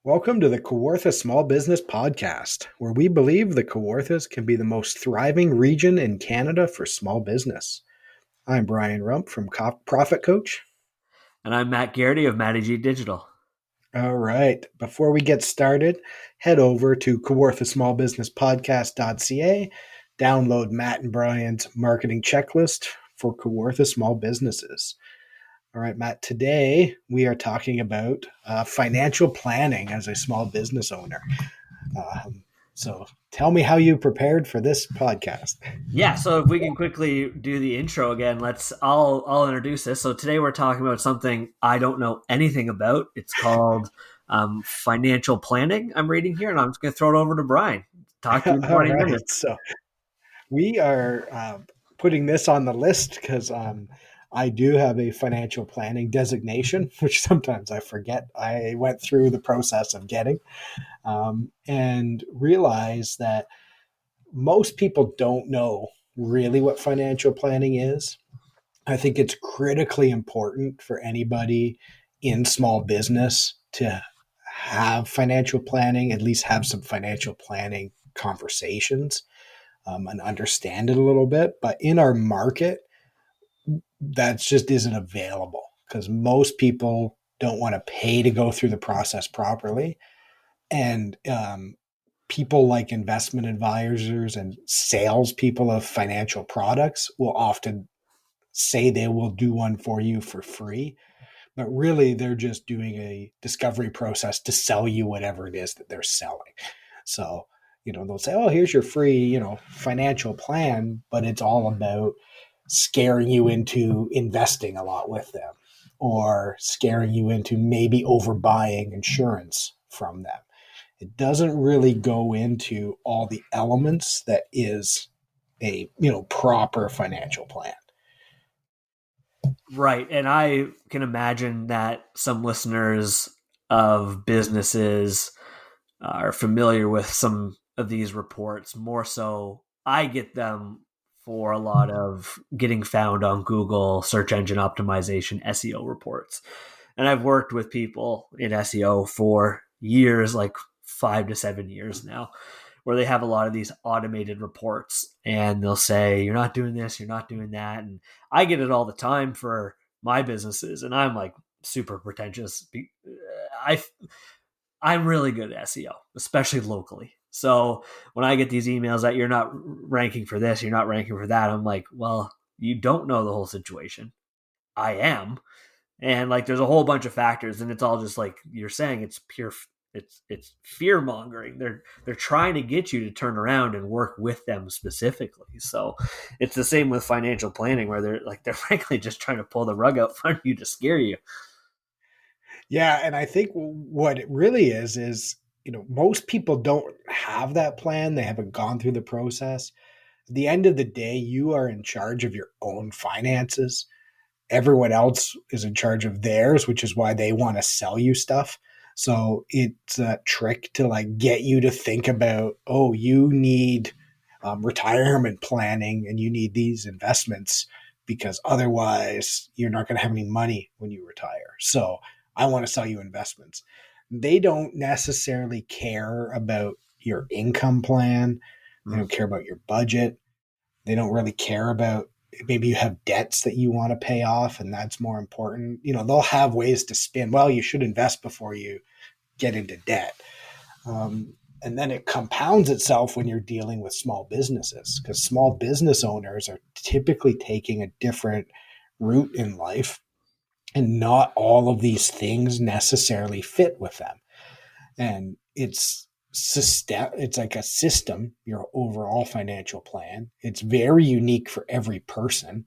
Welcome to the Kawartha Small Business Podcast, where we believe the Kawarthas can be the most thriving region in Canada for small business. I'm Brian Rump from Profit Coach. And I'm Matt Garrity of Matty G Digital. All right. Before we get started, head over to kawarthasmallbusinesspodcast.ca, download Matt and Brian's marketing checklist for Kawartha small businesses. All right, Matt, today we are talking about financial planning as a small business owner. So tell me how you prepared for this podcast. Yeah, so if we can quickly do the intro again, I'll introduce this. So today we're talking about something I don't know anything about. It's called financial planning. I'm reading here, and I'm just going to throw it over to Brian. Talk to you in All 20 right. minutes. So we are putting this on the list because I do have a financial planning designation, which sometimes I forget I went through the process of getting, and realize that most people don't know really what financial planning is. I think it's critically important for anybody in small business to have financial planning, at least have some financial planning conversations, and understand it a little bit. But in our market, that just isn't available because most people don't want to pay to go through the process properly. And people like investment advisors and salespeople of financial products will often say they will do one for you for free, but really they're just doing a discovery process to sell you whatever it is that they're selling. So, they'll say, oh, here's your free, financial plan, but it's all about scaring you into investing a lot with them or scaring you into maybe overbuying insurance from them. It doesn't really go into all the elements that is a, proper financial plan. Right. And I can imagine that some listeners of businesses are familiar with some of these reports. More so, I get them for a lot of getting found on Google search engine optimization SEO reports. And I've worked with people in SEO for years, like 5 to 7 years now, where they have a lot of these automated reports and they'll say, you're not doing this, you're not doing that. And I get it all the time for my businesses. And I'm like super pretentious. I I'm really good at SEO, especially locally. So when I get these emails that you're not ranking for this, you're not ranking for that, I'm like, well, you don't know the whole situation. I am. And like there's a whole bunch of factors and it's all just like you're saying it's pure it's fear mongering. They're trying to get you to turn around and work with them specifically. So it's the same with financial planning where they're frankly just trying to pull the rug out from you to scare you. Yeah, and I think what it really is, most people don't have that plan. They haven't gone through the process. At the end of the day, you are in charge of your own finances. Everyone else is in charge of theirs, which is why they want to sell you stuff. So it's a trick to like get you to think about, oh, you need retirement planning and you need these investments because otherwise you're not going to have any money when you retire. So I want to sell you investments. They don't necessarily care about your income plan. They Mm. don't care about your budget. They don't really care about maybe you have debts that you want to pay off and that's more important. They'll have ways to spin. Well, you should invest before you get into debt. And then it compounds itself when you're dealing with small businesses because small business owners are typically taking a different route in life and not all of these things necessarily fit with them. And it's like a system, your overall financial plan. It's very unique for every person.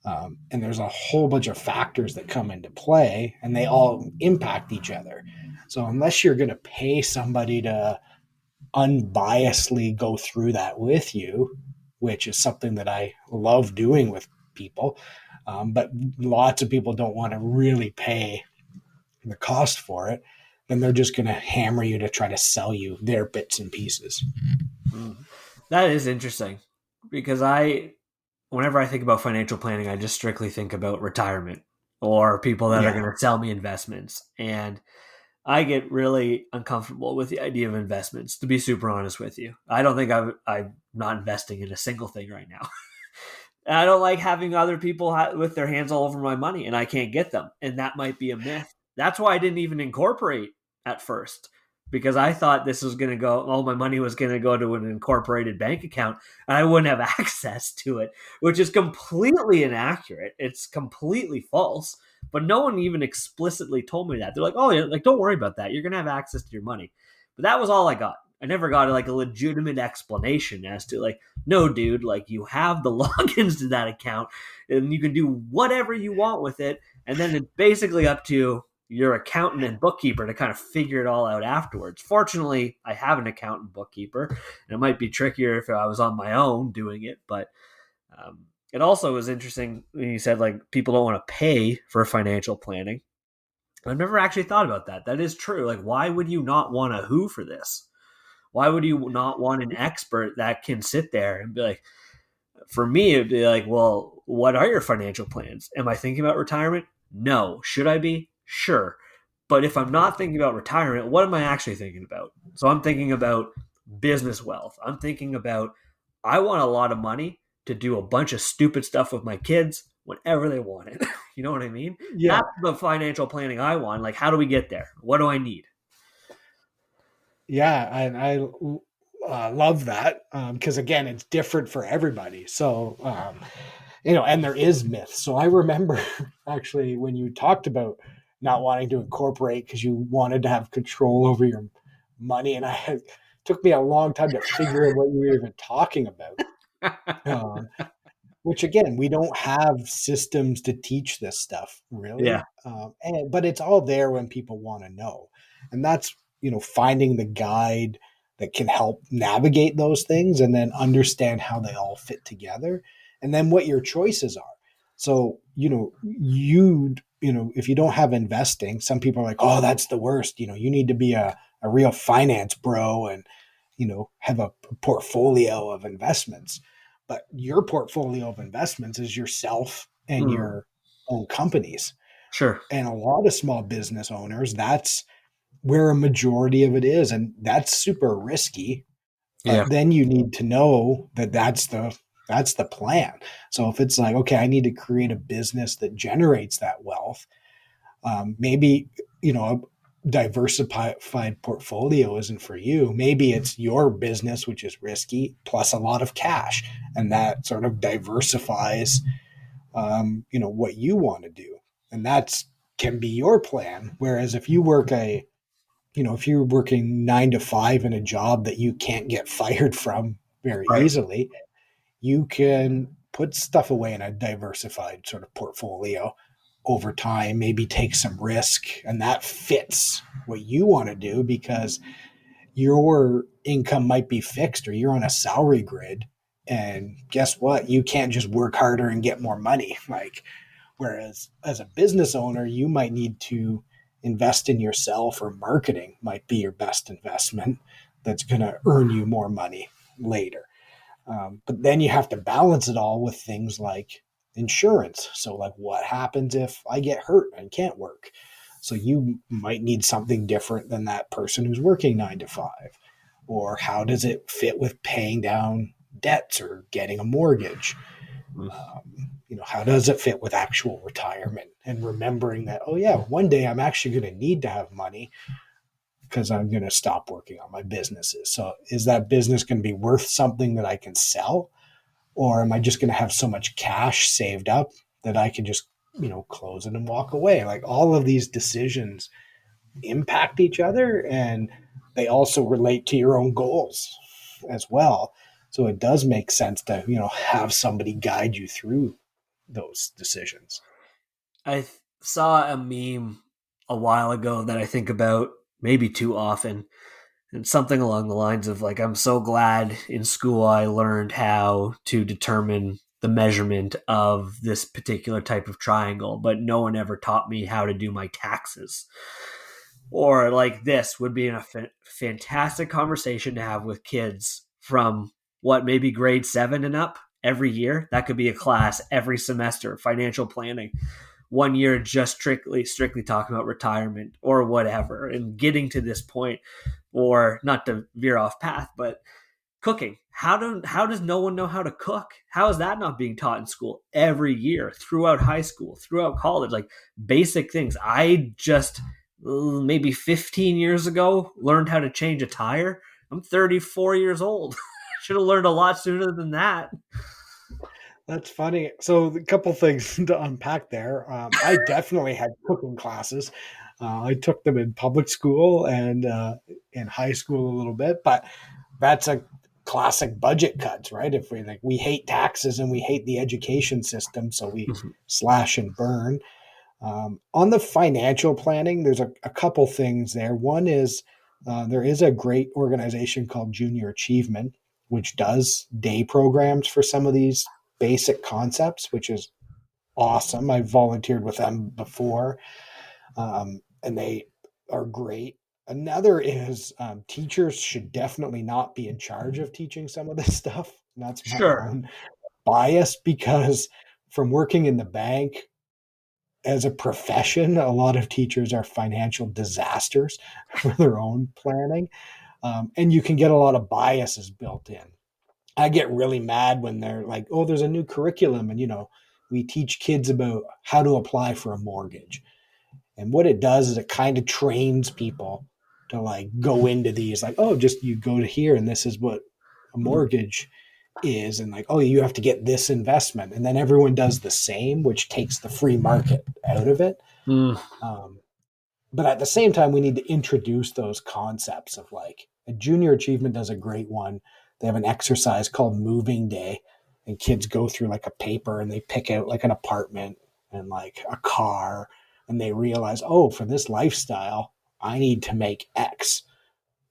And there's a whole bunch of factors that come into play and they all impact each other. So unless you're going to pay somebody to unbiasedly go through that with you, which is something that I love doing with people, but lots of people don't want to really pay the cost for it, then they're just going to hammer you to try to sell you their bits and pieces. Mm. That is interesting because whenever I think about financial planning, I just strictly think about retirement or people that are Yeah. going to sell me investments. And I get really uncomfortable with the idea of investments, to be super honest with you. I don't think I'm not investing in a single thing right now. And I don't like having other people with their hands all over my money and I can't get them. And that might be a myth. That's why I didn't even incorporate at first, because I thought this was going to go, all my money was going to go to an incorporated bank account and I wouldn't have access to it, which is completely inaccurate. It's completely false. But no one even explicitly told me that. They're like, oh, yeah, like, don't worry about that. You're going to have access to your money. But that was all I got. I never got like a legitimate explanation as to like, no, dude, like you have the logins to that account and you can do whatever you want with it. And then it's basically up to your accountant and bookkeeper to kind of figure it all out afterwards. Fortunately, I have an accountant bookkeeper, and it might be trickier if I was on my own doing it. But it also was interesting when you said like people don't want to pay for financial planning. I've never actually thought about that. That is true. Like, why would you not want a who for this? Why would you not want an expert that can sit there and be like, for me, it'd be like, well, what are your financial plans? Am I thinking about retirement? No. Should I be? Sure. But if I'm not thinking about retirement, what am I actually thinking about? So I'm thinking about business wealth. I'm thinking about, I want a lot of money to do a bunch of stupid stuff with my kids whenever they want it. You know what I mean? Yeah. That's the financial planning I want. Like, how do we get there? What do I need? Yeah, and I love that because again, it's different for everybody. So, and there is myth. So I remember actually when you talked about not wanting to incorporate because you wanted to have control over your money, and took me a long time to figure out what you were even talking about. Which again, we don't have systems to teach this stuff Yeah, really, but it's all there when people want to know, and that's finding the guide that can help navigate those things, and then understand how they all fit together, and then what your choices are. So if you don't have investing, some people are like, oh, that's the worst. You need to be a real finance bro and have a portfolio of investments, but your portfolio of investments is yourself and your own companies. sure. And a lot of small business owners, that's where a majority of it is. And that's super risky. Yeah, But then you need to know that that's the plan. So if it's like, okay, I need to create a business that generates that wealth, maybe, a diversified portfolio isn't for you. Maybe it's your business, which is risky, plus a lot of cash. And that sort of diversifies, what you want to do. And that's can be your plan. Whereas if you're working 9 to 5 in a job that you can't get fired from very right. easily, you can put stuff away in a diversified sort of portfolio over time, maybe take some risk, and that fits what you want to do because your income might be fixed or you're on a salary grid. And guess what? You can't just work harder and get more money. Like, whereas as a business owner, you might need to invest in yourself, or marketing might be your best investment that's going to earn you more money later. But then you have to balance it all with things like insurance. So, like, what happens if I get hurt and can't work? So, you might need something different than that person who's working 9 to 5. Or how does it fit with paying down debts or getting a mortgage? Mm. How does it fit with actual retirement and remembering that, oh, yeah, one day I'm actually going to need to have money because I'm going to stop working on my businesses. So is that business going to be worth something that I can sell? Or am I just going to have so much cash saved up that I can just, close it and walk away? Like, all of these decisions impact each other, and they also relate to your own goals as well. So it does make sense to, have somebody guide you through those decisions. I saw a meme a while ago that I think about maybe too often, and something along the lines of like, I'm so glad in school I learned how to determine the measurement of this particular type of triangle, but no one ever taught me how to do my taxes. Or like, this would be a fantastic conversation to have with kids from what, maybe grade 7 and up every year. That could be a class every semester, financial planning. one year just strictly talking about retirement or whatever, and getting to this point, or not to veer off path, but cooking. How does no one know how to cook? How is that not being taught in school every year, throughout high school, throughout college? Like basic things. I just maybe 15 years ago learned how to change a tire. I'm 34 years old. Should have learned a lot sooner than that. That's funny. So a couple things to unpack there. I definitely had cooking classes. I took them in public school and in high school a little bit, but that's a classic budget cuts, right? If we hate taxes and we hate the education system, so we slash and burn. On the financial planning, there's a couple things there. One is there is a great organization called Junior Achievement, which does day programs for some of these basic concepts, which is awesome. I volunteered with them before, and they are great. Another is teachers should definitely not be in charge of teaching some of this stuff. And that's my Sure. own bias because from working in the bank as a profession, a lot of teachers are financial disasters for their own planning. And you can get a lot of biases built in. I get really mad when they're like, oh, there's a new curriculum and, we teach kids about how to apply for a mortgage. And what it does is it kind of trains people to like go into these like, oh, just you go to here and this is what a mortgage is. And like, oh, you have to get this investment. And then everyone does the same, which takes the free market out of it. Mm. But at the same time, we need to introduce those concepts of like a Junior Achievement does a great one. They have an exercise called Moving Day, and kids go through like a paper and they pick out like an apartment and like a car, and they realize, oh, for this lifestyle, I need to make X.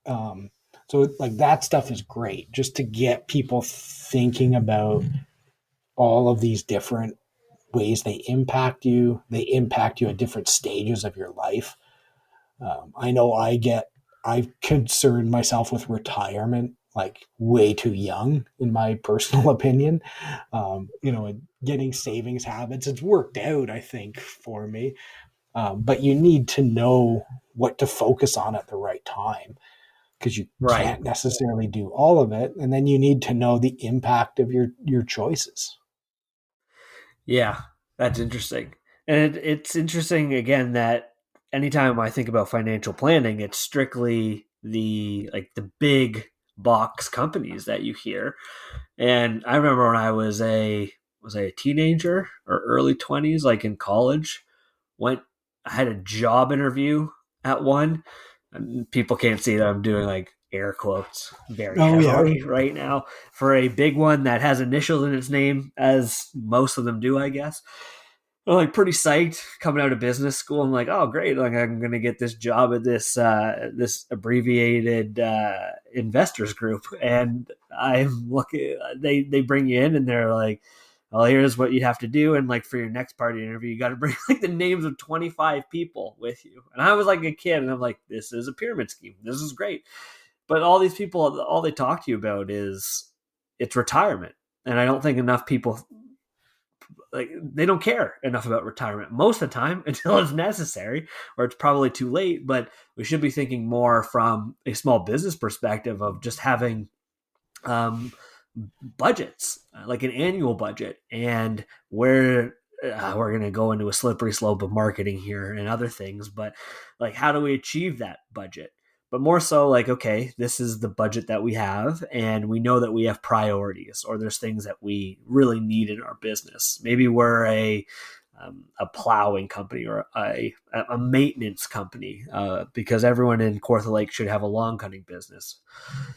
So like that stuff is great just to get people thinking about all of these different ways they impact you. They impact you at different stages of your life. I know I've concerned myself with retirement like way too young, in my personal opinion. And getting savings habits, it's worked out, I think, for me. But you need to know what to focus on at the right time because you Right. can't necessarily do all of it. And then you need to know the impact of your choices. Yeah, that's interesting. And it's interesting again that anytime I think about financial planning, it's strictly the big box companies that you hear. And I remember when I a teenager or early 20s, like in college, went I had a job interview at one, and people can't see that I'm doing like air quotes very Oh yeah. heavily right now for a big one that has initials in its name, as most of them do, I guess. I'm like pretty psyched coming out of business school. I'm like, oh great, like I'm gonna get this job at this abbreviated investors group, and I'm looking. They bring you in, and they're like, well, here's what you have to do, and like for your next party interview, you got to bring like the names of 25 people with you. And I was like a kid, and I'm like, this is a pyramid scheme. This is great. But all these people, all they talk to you about is it's retirement, and I don't think enough people like they don't care enough about retirement most of the time until it's necessary or it's probably too late. But we should be thinking more from a small business perspective of just having um, budgets, like an annual budget, and where we're going to go into a slippery slope of marketing here and other things, but like how do we achieve that budget? But more so like, okay, this is the budget that we have, and we know that we have priorities, or there's things that we really need in our business. Maybe we're a plowing company or a maintenance company, because everyone in Kawartha Lake should have a lawn cutting business.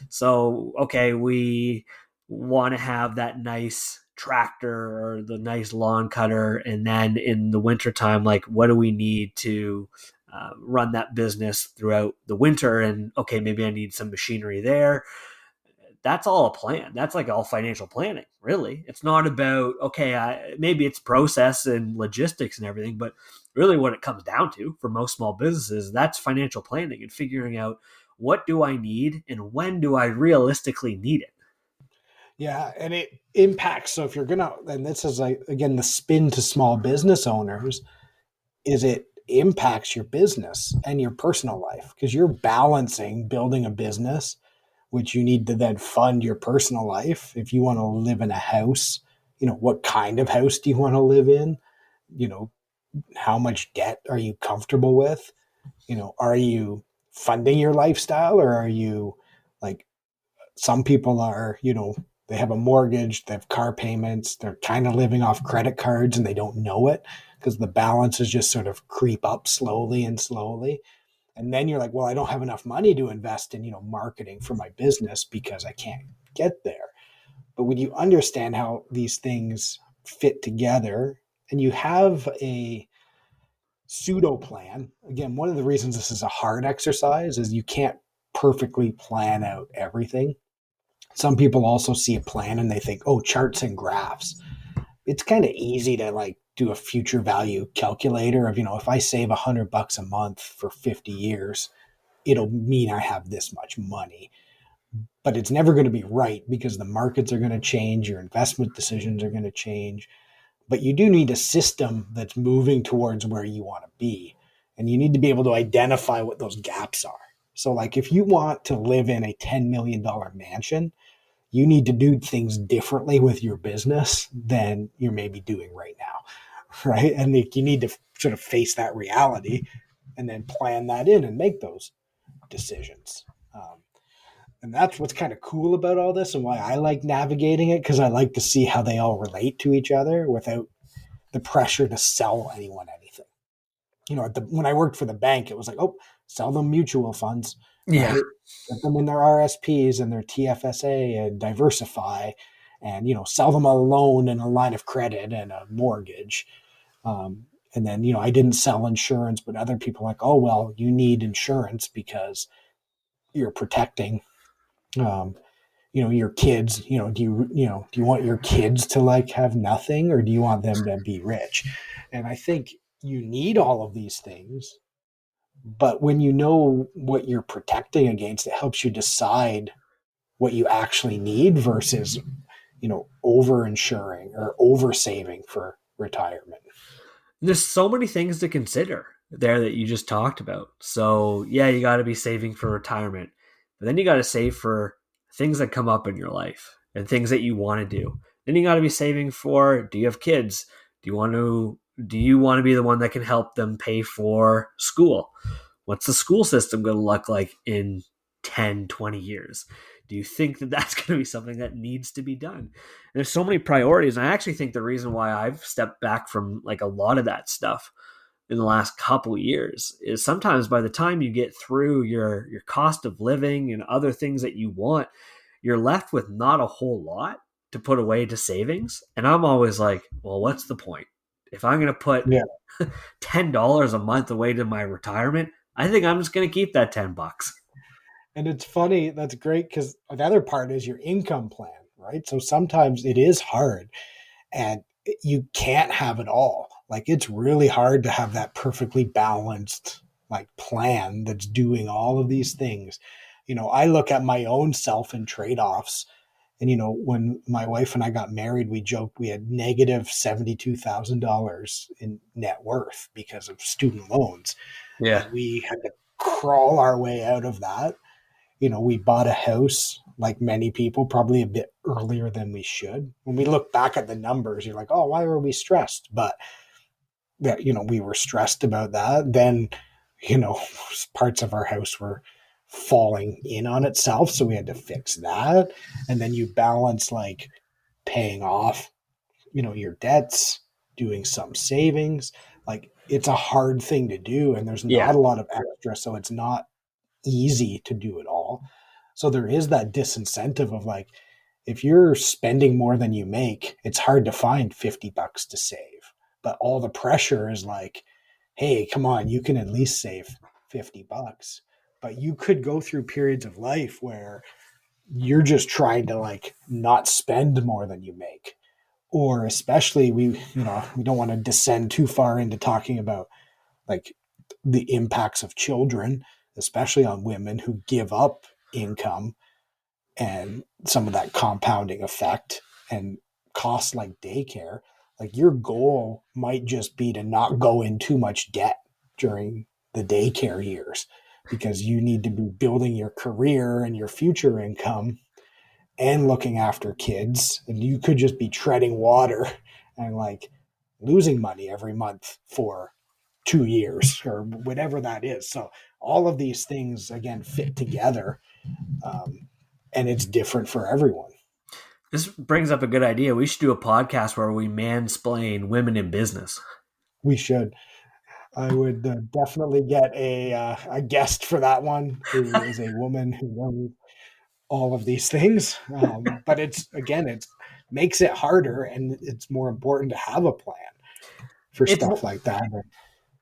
So, okay, we want to have that nice tractor or the nice lawn cutter. And then in the wintertime, like, what do we need to run that business throughout the winter? And okay, maybe I need some machinery there. That's all a plan. That's like all financial planning, really. It's not about, okay, maybe it's process and logistics and everything, but really what it comes down to for most small businesses, that's financial planning and figuring out what do I need and when do I realistically need it. Yeah, and it impacts. So if you're gonna, and this is like again the spin to small business owners, is it impacts your business and your personal life because you're balancing building a business, which you need to then fund your personal life. If you want to live in a house, what kind of house do you want to live in? You know, how much debt are you comfortable with? Are you funding your lifestyle, or are you like some people are, they have a mortgage, they have car payments, they're kind of living off credit cards and they don't know it because the balances just sort of creep up slowly and slowly. And then you're like, well, I don't have enough money to invest in, marketing for my business because I can't get there. But when you understand how these things fit together and you have a pseudo plan, again, one of the reasons this is a hard exercise is you can't perfectly plan out everything. Some people also see a plan and they think, oh, charts and graphs. It's kind of easy to like do a future value calculator of, if I save $100 a month for 50 years, it'll mean I have this much money. But it's never going to be right because the markets are going to change, your investment decisions are going to change. But you do need a system that's moving towards where you want to be. And you need to be able to identify what those gaps are. So, like, if you want to live in a $10 million mansion, you need to do things differently with your business than you're maybe doing right now. Right. And you need to sort of face that reality and then plan that in and make those decisions. And that's what's kind of cool about all this and why I like navigating it, because I like to see how they all relate to each other without the pressure to sell anyone anything. When I worked for the bank, it was like, oh, sell them mutual funds, Yeah. right? Get them in their RSPs and their TFSA and diversify, and sell them a loan and a line of credit and a mortgage. And then I didn't sell insurance, but other people are like, oh well, you need insurance because you're protecting um, your kids. Do you want your kids to like have nothing, or do you want them to be rich? And I think you need all of these things, but when you know what you're protecting against, it helps you decide what you actually need versus over insuring or over saving for retirement. There's so many things to consider there that you just talked about. So, yeah, you got to be saving for retirement, but then you got to save for things that come up in your life and things that you want to do. Then you got to be saving for, do you have kids? Do you want to be the one that can help them pay for school? What's the school system going to look like in 10, 20 years? Do you think that that's going to be something that needs to be done? And there's so many priorities. And I actually think the reason why I've stepped back from like a lot of that stuff in the last couple of years is sometimes by the time you get through your cost of living and other things that you want, you're left with not a whole lot to put away to savings. And I'm always like, well, what's the point? If I'm going to put Yeah. $10 a month away to my retirement, I think I'm just going to keep that $10. And it's funny, that's great, because the other part is your income plan, right? So sometimes it is hard and you can't have it all. Like, it's really hard to have that perfectly balanced like plan that's doing all of these things. I look at my own self and trade-offs. And when my wife and I got married, we joked we had negative $72,000 in net worth because of student loans. Yeah. And we had to crawl our way out of that. We bought a house like many people, probably a bit earlier than we should. When we look back at the numbers, you're like, oh, why were we stressed? But that, we were stressed about that. Then, you know, parts of our house were falling in on itself. So we had to fix that. And then you balance like paying off, your debts, doing some savings. Like, it's a hard thing to do. And there's Yeah. not a lot of extra. So it's not easy to do it all. So there is that disincentive of like, if you're spending more than you make, it's hard to find $50 to save. But all the pressure is like, hey, come on, you can at least save $50. But you could go through periods of life where you're just trying to like not spend more than you make. Or especially we don't want to descend too far into talking about like the impacts of children, especially on women who give up income and some of that compounding effect and costs like daycare. Like your goal might just be to not go in too much debt during the daycare years because you need to be building your career and your future income and looking after kids. And you could just be treading water and like losing money every month for 2 years or whatever that is. So all of these things again fit together, um, and it's different for everyone. This brings up a good idea. We should do a podcast where we mansplain women in business. We should. I would definitely get a guest for that one who is a woman who knows all of these things. But it's again, it makes it harder, and it's more important to have a plan for It's stuff like that.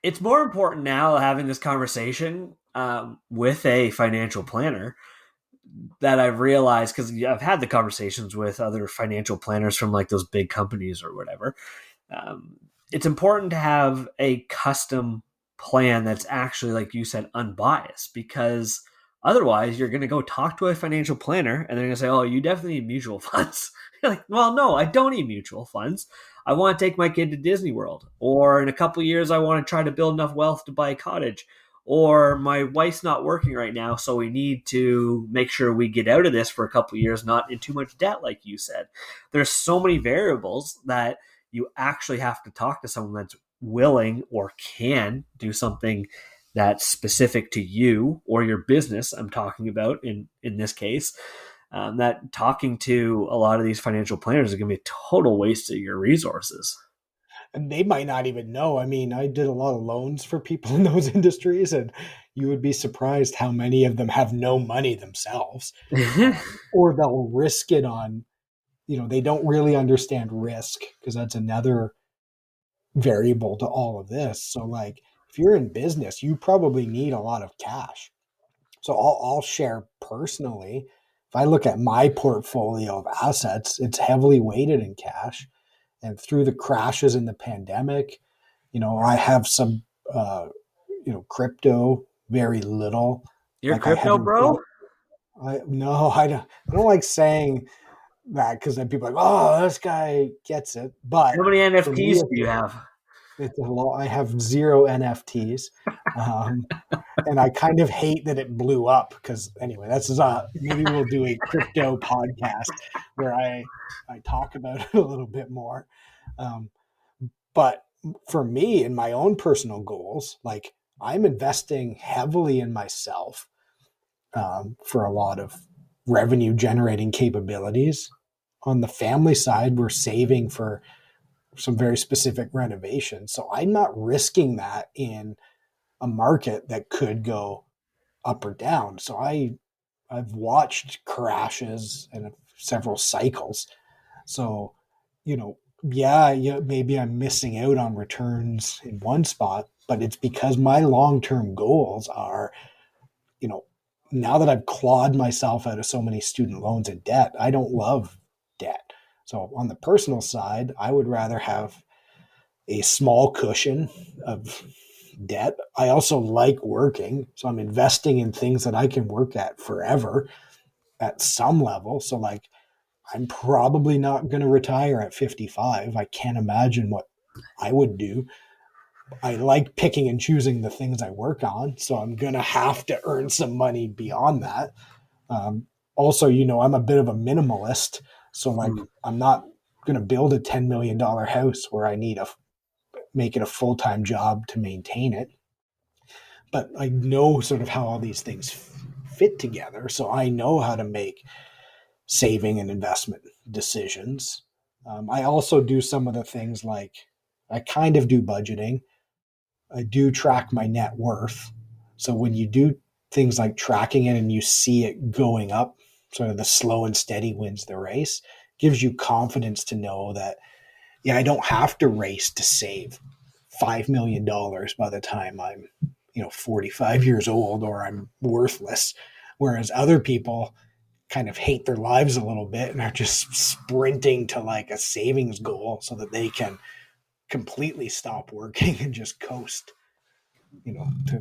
it's more important now having this conversation with a financial planner that I've realized, because I've had the conversations with other financial planners from like those big companies or whatever. Um, it's important to have a custom plan that's actually, like you said, unbiased, because otherwise you're going to go talk to a financial planner and they're going to say, oh, you definitely need mutual funds. You're like, well, no, I don't need mutual funds. I want to take my kid to Disney World, or in a couple of years I want to try to build enough wealth to buy a cottage, or my wife's not working right now, so we need to make sure we get out of this for a couple of years, not in too much debt, like you said. There's so many variables that you actually have to talk to someone that's willing or can do something that's specific to you or your business. I'm talking about in this case, that talking to a lot of these financial planners is going to be a total waste of your resources. And they might not even know. I mean, I did a lot of loans for people in those industries, and you would be surprised how many of them have no money themselves, or they'll risk it on. They don't really understand risk because that's another variable to all of this. So, like, if you're in business, you probably need a lot of cash. So, I'll share personally. If I look at my portfolio of assets, it's heavily weighted in cash. And through the crashes in the pandemic, I have some, crypto, very little. You're Like I crypto, haven't bro? built. I no, I don't like saying that because then people are like, oh, this guy gets it. But How many for me, NFTs do you have? it's a lot. I have zero NFTs. Um, and I kind of hate that it blew up because anyway, maybe we'll do a crypto podcast where I talk about it a little bit more. Um, but for me, in my own personal goals, like I'm investing heavily in myself for a lot of revenue generating capabilities. On the family side, we're saving for some very specific renovations. So I'm not risking that in a market that could go up or down. So I've watched crashes and several cycles. So, yeah, maybe I'm missing out on returns in one spot, but it's because my long-term goals are, you know, now that I've clawed myself out of so many student loans and debt, I don't love debt. So on the personal side, I would rather have a small cushion of debt. I also like working, so I'm investing in things that I can work at forever at some level. So like I'm probably not going to retire at 55. I can't imagine what I would do. I like picking and choosing the things I work on, so I'm going to have to earn some money beyond that. Also, I'm a bit of a minimalist, so like Hmm. I'm not going to build a $10 million house where I need to make it a full time job to maintain it. But I know sort of how all these things fit together, so I know how to make saving and investment decisions. I also do some of the things like I kind of do budgeting. I do track my net worth. So when you do things like tracking it and you see it going up, sort of the slow and steady wins the race, gives you confidence to know that, yeah, I don't have to race to save $5 million by the time I'm, 45 years old or I'm worthless. Whereas other people kind of hate their lives a little bit and are just sprinting to like a savings goal so that they can completely stop working and just coast,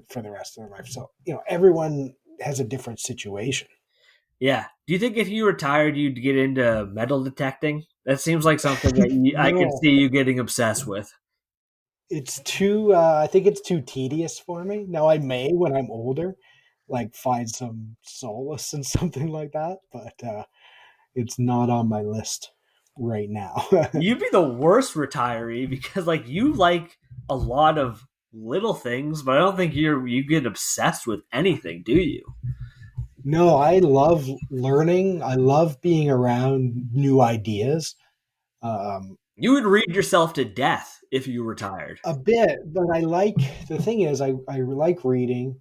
for the rest of their life. So, everyone has a different situation. Yeah. Do you think if you retired, you'd get into metal detecting? That seems like something that I could No, see you getting obsessed with. it's too. I think it's too tedious for me. Now I may, when I'm older, like find some solace in something like that, but it's not on my list right now. You'd be the worst retiree because like you like a lot of little things, but I don't think you get obsessed with anything, do you? No, I love learning. I love being around new ideas. Um, You would read yourself to death if you retired. a bit, but I like the thing is I like reading.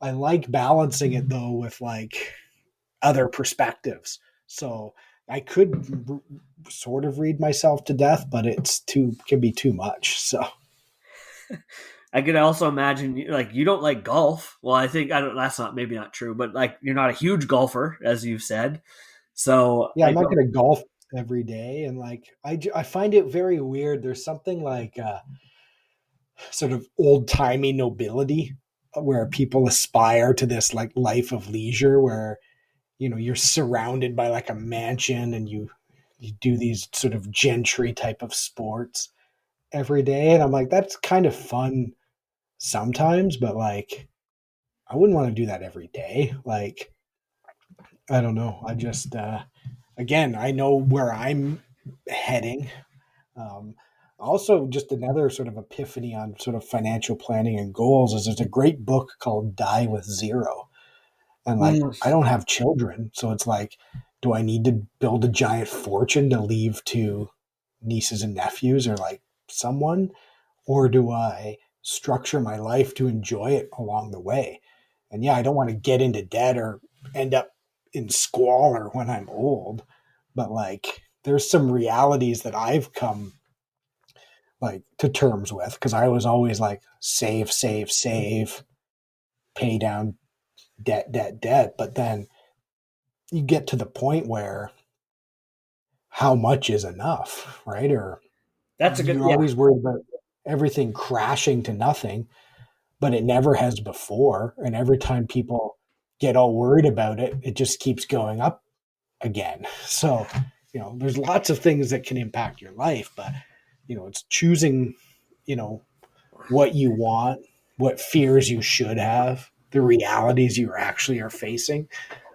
I like balancing it though with like other perspectives. So I could sort of read myself to death, but it's too can be too much. So I could also imagine like you don't like golf. Well, I think I don't. That's not maybe not true, but like you're not a huge golfer, as you've said. So yeah, I I'm not don't. going to golf every day, and like I find it very weird. There's something like sort of old timey nobility where people aspire to this like life of leisure where you're surrounded by like a mansion and you do these sort of gentry type of sports every day, and I'm like that's kind of fun sometimes, but like I wouldn't want to do that every day. Like I don't know, I just again I know where I'm heading. um, Also, just another sort of epiphany on sort of financial planning and goals is there's a great book called Die with Zero. And like, Mm. I don't have children. So it's like, do I need to build a giant fortune to leave to nieces and nephews or like someone? Or do I structure my life to enjoy it along the way? And yeah, I don't want to get into debt or end up in squalor when I'm old. But like, there's some realities that I've come like to terms with because I was always like save, save, save, pay down debt, debt, debt. But then you get to the point where how much is enough, right? Or That's a good. you're Yeah. always worried about everything crashing to nothing, but it never has before. And every time people get all worried about it, it just keeps going up again. So, there's lots of things that can impact your life, but, it's choosing, you know, what you want, what fears you should have, the realities you actually are facing,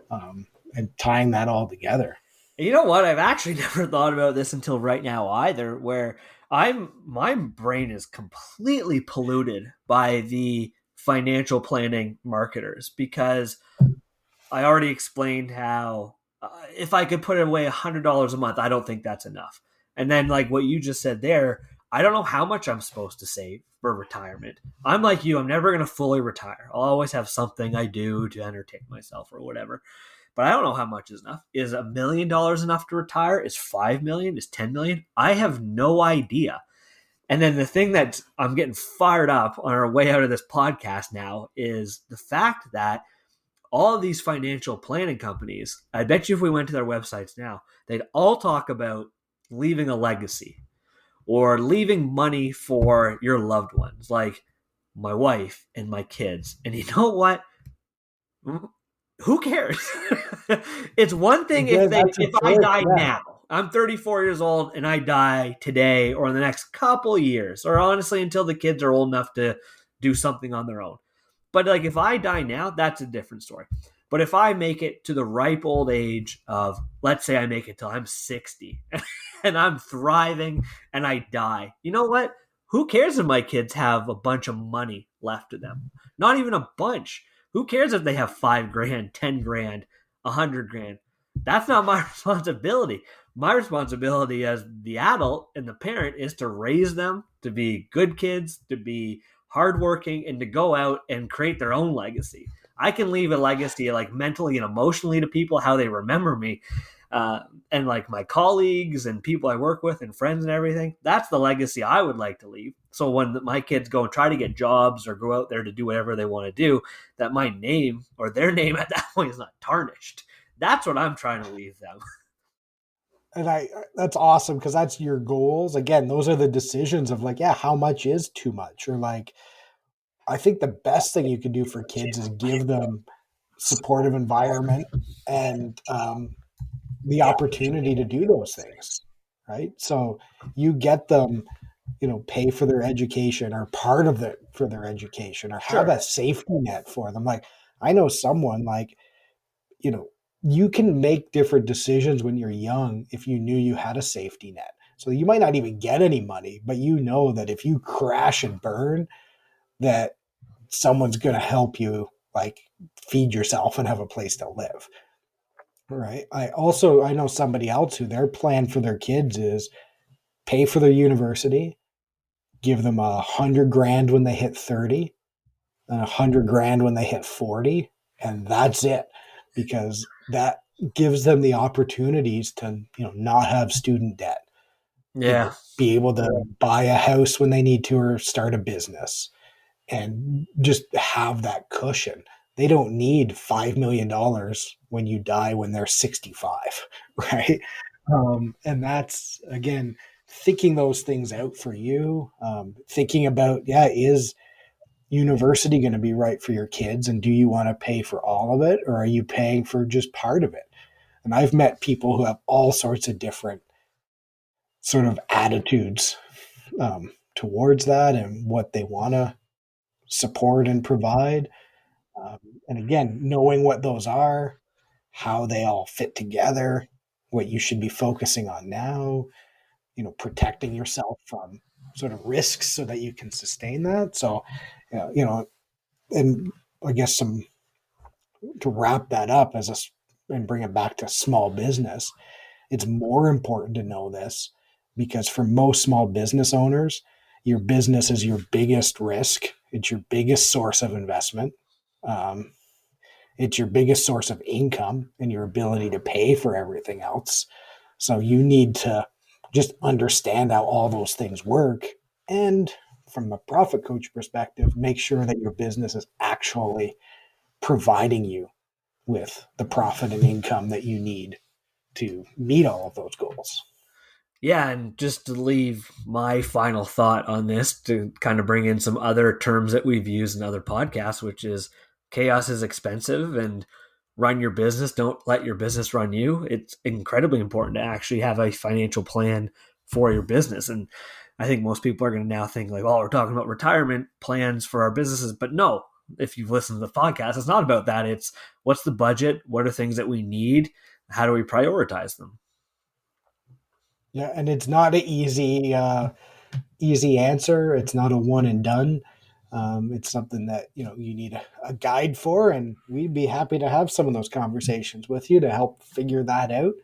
and tying that all together. You know what? I've actually never thought about this until right now either, where my brain is completely polluted by the financial planning marketers because I already explained how if I could put away $100 a month, I don't think that's enough. And then like what you just said there, I don't know how much I'm supposed to save for retirement. I'm like you, I'm never going to fully retire. I'll always have something I do to entertain myself or whatever. But I don't know how much is enough. Is $1 million enough to retire? Is 5 million? Is 10 million? I have no idea. And then the thing that I'm getting fired up on our way out of this podcast now is the fact that all of these financial planning companies, I bet you if we went to their websites now, they'd all talk about leaving a legacy or leaving money for your loved ones, like my wife and my kids. And you know what? Who cares? It's one thing Again, that's a if I choice. die Yeah. now, I'm 34 years old and I die today or in the next couple years, or honestly until the kids are old enough to do something on their own. But like if I die now, that's a different story. But if I make it to the ripe old age of, let's say I make it till I'm 60 and I'm thriving and I die, you know what? Who cares if my kids have a bunch of money left to them? Not even a bunch. Who cares if they have 5 grand, 10 grand, 100 grand? That's not my responsibility. My responsibility as the adult and the parent is to raise them to be good kids, to be hardworking, and to go out and create their own legacy. I can leave a legacy like mentally and emotionally to people, how they remember me, uh, and like my colleagues and people I work with and friends and everything. That's the legacy I would like to leave. So when my kids go and try to get jobs or go out there to do whatever they want to do, that my name or their name at that point is not tarnished. That's what I'm trying to leave them. And that's awesome because that's your goals. Again, those are the decisions of like, yeah, how much is too much? Or like, I think the best thing you can do for kids is give them supportive environment and the opportunity to do those things, right? So you get them, pay for their education or part of it for their education or have Sure. a safety net for them. Like I know someone like, you know, you can make different decisions when you're young if you knew you had a safety net. So you might not even get any money, but you know that if you crash and burn, that someone's going to help you like feed yourself and have a place to live. Right. I know somebody else who their plan for their kids is pay for their university, give them 100 grand when they hit 30, and 100 grand when they hit 40, and that's it, because that gives them the opportunities to not have student debt, Yeah. be able to buy a house when they need to or start a business and just have that cushion. They don't need $5 million when you die when they're 65, right? And that's again thinking those things out for you. Thinking about, is university going to be right for your kids, and do you want to pay for all of it, or are you paying for just part of it? And I've met people who have all sorts of different sort of attitudes towards that and what they want to support and provide. Um, and again, knowing what those are, how they all fit together, what you should be focusing on now, protecting yourself from sort of risks so that you can sustain that. So, and I guess some to wrap that up and bring it back to small business, it's more important to know this because for most small business owners, your business is your biggest risk. It's your biggest source of investment. Um, it's your biggest source of income and your ability to pay for everything else. So you need to just understand how all those things work. And from a profit coach perspective, make sure that your business is actually providing you with the profit and income that you need to meet all of those goals. Yeah, and just to leave my final thought on this to kind of bring in some other terms that we've used in other podcasts, which is chaos is expensive and run your business. Don't let your business run you. It's incredibly important to actually have a financial plan for your business. And I think most people are going to now think like, oh, we're talking about retirement plans for our businesses. But no, if you've listened to the podcast, it's not about that. It's what's the budget? What are things that we need? How do we prioritize them? Yeah, and it's not an easy answer. It's not a one and done. It's something that you need a guide for, and we'd be happy to have some of those conversations with you to help figure that out.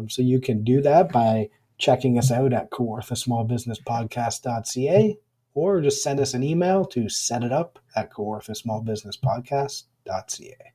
So you can do that by checking us out at kawarthasmallbusinesspodcast.ca or just send us an email to set it up at kawarthasmallbusinesspodcast.ca.